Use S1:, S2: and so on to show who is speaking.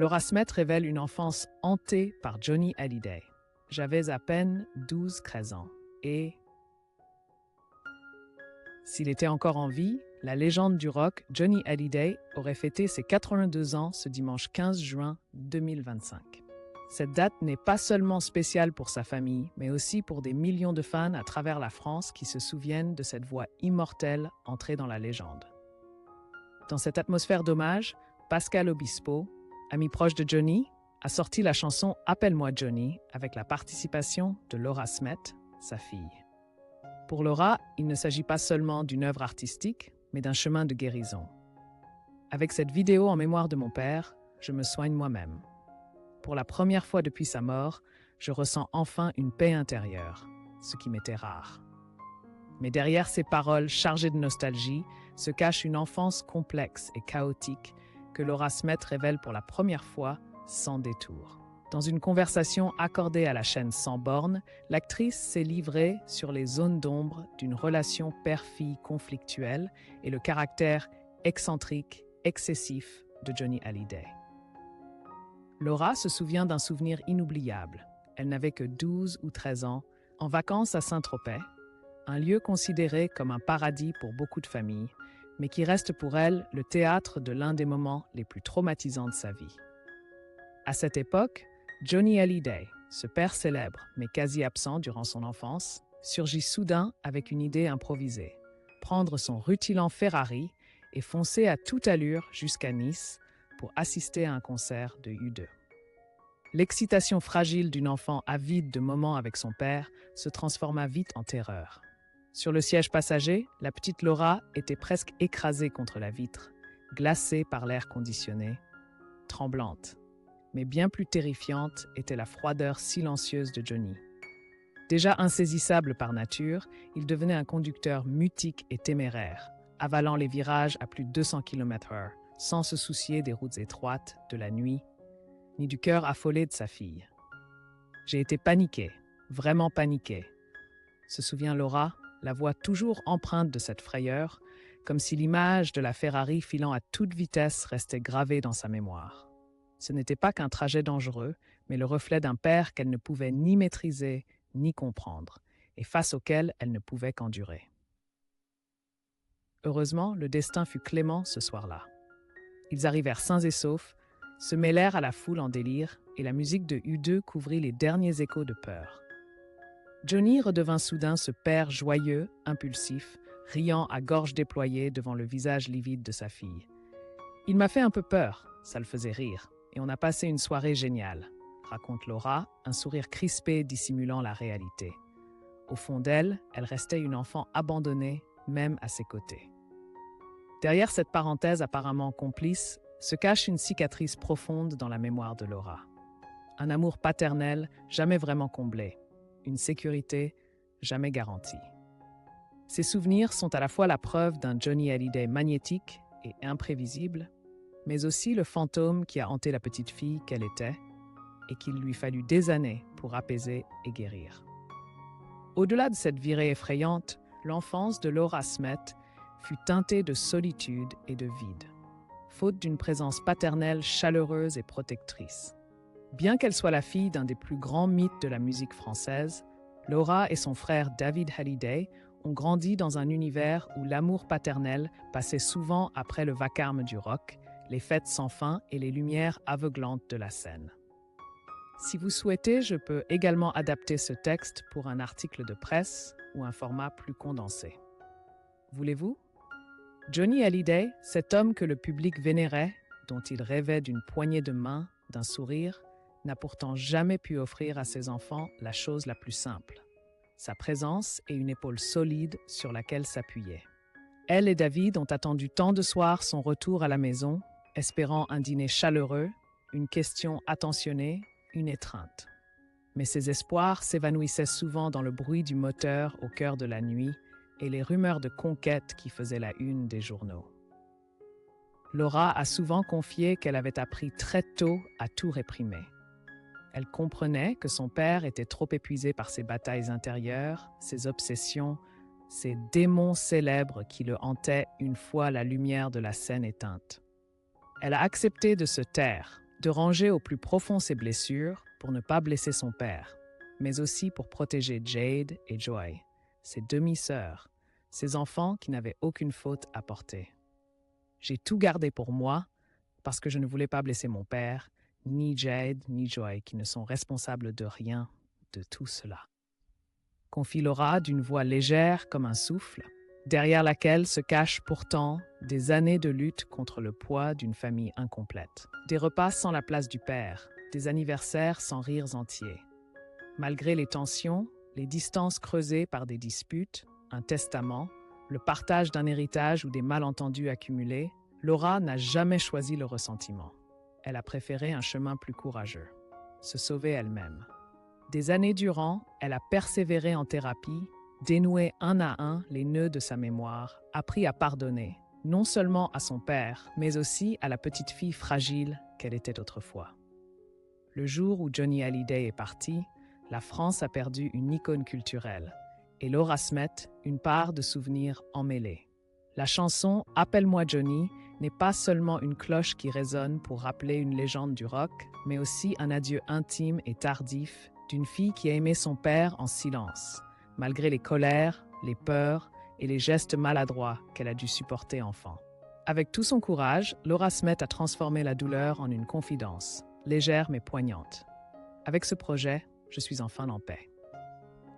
S1: Laura Smet révèle une enfance hantée par Johnny Hallyday. J'avais à peine 12-13 ans et... S'il était encore en vie, la légende du rock, Johnny Hallyday, aurait fêté ses 82 ans ce dimanche 15 juin 2025. Cette date n'est pas seulement spéciale pour sa famille, mais aussi pour des millions de fans à travers la France qui se souviennent de cette voix immortelle entrée dans la légende. Dans cette atmosphère d'hommage, Pascal Obispo, ami proche de Johnny, a sorti la chanson « Appelle-moi Johnny » avec la participation de Laura Smet, sa fille. Pour Laura, il ne s'agit pas seulement d'une œuvre artistique, mais d'un chemin de guérison. Avec cette vidéo en mémoire de mon père, je me soigne moi-même. Pour la première fois depuis sa mort, je ressens enfin une paix intérieure, ce qui m'était rare. Mais derrière ces paroles chargées de nostalgie se cache une enfance complexe et chaotique que Laura Smet révèle pour la première fois sans détour. Dans une conversation accordée à la chaîne Sans Bornes, l'actrice s'est livrée sur les zones d'ombre d'une relation père-fille conflictuelle et le caractère excentrique, excessif de Johnny Hallyday. Laura se souvient d'un souvenir inoubliable. Elle n'avait que 12 ou 13 ans, en vacances à Saint-Tropez, un lieu considéré comme un paradis pour beaucoup de familles, mais qui reste pour elle le théâtre de l'un des moments les plus traumatisants de sa vie. À cette époque, Johnny Hallyday, ce père célèbre mais quasi absent durant son enfance, surgit soudain avec une idée improvisée. Prendre son rutilant Ferrari et foncer à toute allure jusqu'à Nice pour assister à un concert de U2. L'excitation fragile d'une enfant avide de moments avec son père se transforma vite en terreur. Sur le siège passager, la petite Laura était presque écrasée contre la vitre, glacée par l'air conditionné, tremblante. Mais bien plus terrifiante était la froideur silencieuse de Johnny. Déjà insaisissable par nature, il devenait un conducteur mutique et téméraire, avalant les virages à plus de 200 km/h, sans se soucier des routes étroites, de la nuit, ni du cœur affolé de sa fille. J'ai été paniquée, vraiment paniquée, se souvient Laura, la voix toujours empreinte de cette frayeur, comme si l'image de la Ferrari filant à toute vitesse restait gravée dans sa mémoire. Ce n'était pas qu'un trajet dangereux, mais le reflet d'un père qu'elle ne pouvait ni maîtriser ni comprendre, et face auquel elle ne pouvait qu'endurer. Heureusement, le destin fut clément ce soir-là. Ils arrivèrent sains et saufs, se mêlèrent à la foule en délire, et la musique de U2 couvrit les derniers échos de peur. Johnny redevint soudain ce père joyeux, impulsif, riant à gorge déployée devant le visage livide de sa fille. Il m'a fait un peu peur, ça le faisait rire. Et on a passé une soirée géniale, raconte Laura, un sourire crispé dissimulant la réalité. Au fond d'elle, elle restait une enfant abandonnée, même à ses côtés. Derrière cette parenthèse apparemment complice, se cache une cicatrice profonde dans la mémoire de Laura. Un amour paternel jamais vraiment comblé, une sécurité jamais garantie. Ces souvenirs sont à la fois la preuve d'un Johnny Hallyday magnétique et imprévisible, mais aussi le fantôme qui a hanté la petite fille qu'elle était et qu'il lui fallut des années pour apaiser et guérir. Au-delà de cette virée effrayante, l'enfance de Laura Smet fut teintée de solitude et de vide, faute d'une présence paternelle chaleureuse et protectrice. Bien qu'elle soit la fille d'un des plus grands mythes de la musique française, Laura et son frère David Hallyday ont grandi dans un univers où l'amour paternel passait souvent après le vacarme du rock, les fêtes sans fin et les lumières aveuglantes de la scène. Si vous souhaitez, je peux également adapter ce texte pour un article de presse ou un format plus condensé. Voulez-vous? Johnny Hallyday, cet homme que le public vénérait, dont il rêvait d'une poignée de main, d'un sourire, n'a pourtant jamais pu offrir à ses enfants la chose la plus simple, sa présence et une épaule solide sur laquelle s'appuyer. Elle et David ont attendu tant de soirs son retour à la maison, espérant un dîner chaleureux, une question attentionnée, une étreinte. Mais ces espoirs s'évanouissaient souvent dans le bruit du moteur au cœur de la nuit et les rumeurs de conquête qui faisaient la une des journaux. Laura a souvent confié qu'elle avait appris très tôt à tout réprimer. Elle comprenait que son père était trop épuisé par ses batailles intérieures, ses obsessions, ces démons célèbres qui le hantaient une fois la lumière de la scène éteinte. Elle a accepté de se taire, de ranger au plus profond ses blessures pour ne pas blesser son père, mais aussi pour protéger Jade et Joy, ses demi-sœurs, ses enfants qui n'avaient aucune faute à porter. J'ai tout gardé pour moi parce que je ne voulais pas blesser mon père, ni Jade, ni Joy, qui ne sont responsables de rien de tout cela. Confie Laura d'une voix légère comme un souffle, derrière laquelle se cachent pourtant des années de lutte contre le poids d'une famille incomplète. Des repas sans la place du père, des anniversaires sans rires entiers. Malgré les tensions, les distances creusées par des disputes, un testament, le partage d'un héritage ou des malentendus accumulés, Laura n'a jamais choisi le ressentiment. Elle a préféré un chemin plus courageux, se sauver elle-même. Des années durant, elle a persévéré en thérapie, dénoué un à un les nœuds de sa mémoire, appris à pardonner, non seulement à son père, mais aussi à la petite fille fragile qu'elle était autrefois. Le jour où Johnny Hallyday est parti, la France a perdu une icône culturelle et Laura Smet une part de souvenirs emmêlés. La chanson « Appelle-moi Johnny » n'est pas seulement une cloche qui résonne pour rappeler une légende du rock, mais aussi un adieu intime et tardif d'une fille qui a aimé son père en silence, malgré les colères, les peurs et les gestes maladroits qu'elle a dû supporter enfant. Avec tout son courage, Laura Smet a transformé la douleur en une confidence, légère mais poignante. Avec ce projet, je suis enfin en paix.